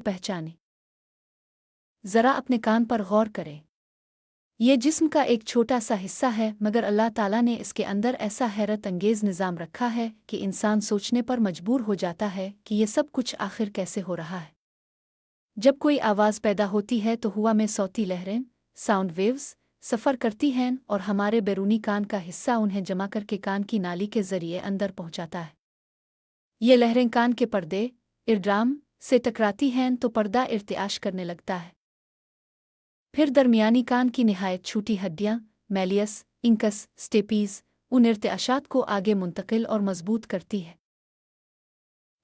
पहचाने। ज़रा अपने कान पर गौर करें। ये जिस्म का एक छोटा सा हिस्सा है, मगर अल्लाह ताला ने इसके अंदर ऐसा हैरत अंगेज़ निज़ाम रखा है कि इंसान सोचने पर मजबूर हो जाता है कि ये सब कुछ आखिर कैसे हो रहा है। जब कोई आवाज़ पैदा होती है तो हवा में सौती लहरें, साउंड वेव्स, सफ़र करती हैं और हमारे बैरूनी कान का हिस्सा उन्हें जमा करके कान की नाली के ज़रिए अंदर पहुंचाता है। ये लहरें कान के पर्दे, इरड्राम, से टकराती हैं तो पर्दा इर्तिआश करने लगता है। फिर दरमियानी कान की निहायत छोटी हड्डियाँ, मैलियस, इंकस, स्टेपीज़, उन इर्तिआशात को आगे मुंतकिल और मजबूत करती है।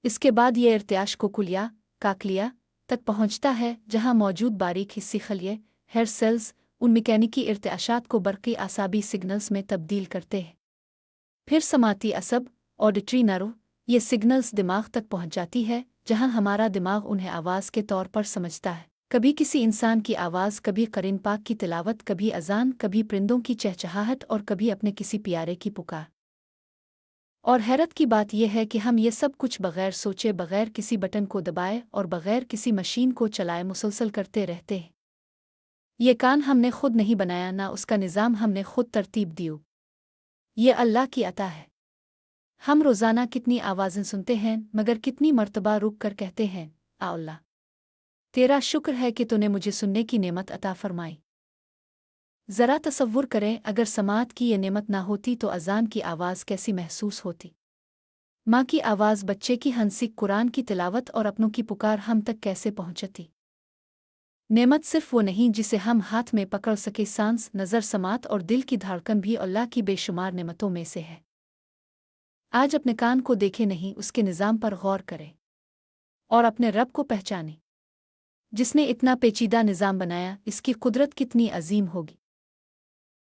इसके बाद ये इर्तिआश को कुलिया, काकलिया तक पहुँचता है, जहाँ मौजूद बारीक हिस्सी खलिए, हेयर सेल्स, उन मैकेनिकी इर्तिआशात को बरक़ी आसाबी सिग्नल्स में तब्दील करते हैं। फिर समाती असब, ऑडिटरी नर्व, ये सिग्नल्स दिमाग तक पहुँच जाती है, जहाँ हमारा दिमाग उन्हें आवाज़ के तौर पर समझता है। कभी किसी इंसान की आवाज़, कभी क़रीन पाक की तिलावत, कभी अज़ान, कभी परिंदों की चहचहाहट और कभी अपने किसी प्यारे की पुकार। और हैरत की बात यह है कि हम ये सब कुछ बग़ैर सोचे, बग़ैर किसी बटन को दबाए और बग़ैर किसी मशीन को चलाए मुसलसल करते रहते हैं। ये कान हमने खुद नहीं बनाया, ना उसका निज़ाम हमने खुद तरतीब दियो। ये अल्लाह की अता है। हम रोज़ाना कितनी आवाज़ें सुनते हैं, मगर कितनी मर्तबा रुक कर कहते हैं, आ अल्लाह, तेरा शुक्र है कि तूने मुझे सुनने की नेमत अता फरमाई। ज़रा तसव्वुर करें, अगर समात की ये नेमत ना होती तो अज़ान की आवाज़ कैसी महसूस होती। माँ की आवाज़, बच्चे की हंसी, कुरान की तिलावत और अपनों की पुकार हम तक कैसे पहुँचती। नेमत सिर्फ वो नहीं जिसे हम हाथ में पकड़ सके, सांस, नज़र, समात और दिल की धड़कन भी अल्लाह की बेशुमार नेमतों में से है। आज अपने कान को देखे नहीं, उसके निज़ाम पर गौर करें और अपने रब को पहचाने, जिसने इतना पेचीदा निज़ाम बनाया। इसकी कुदरत कितनी अजीम होगी।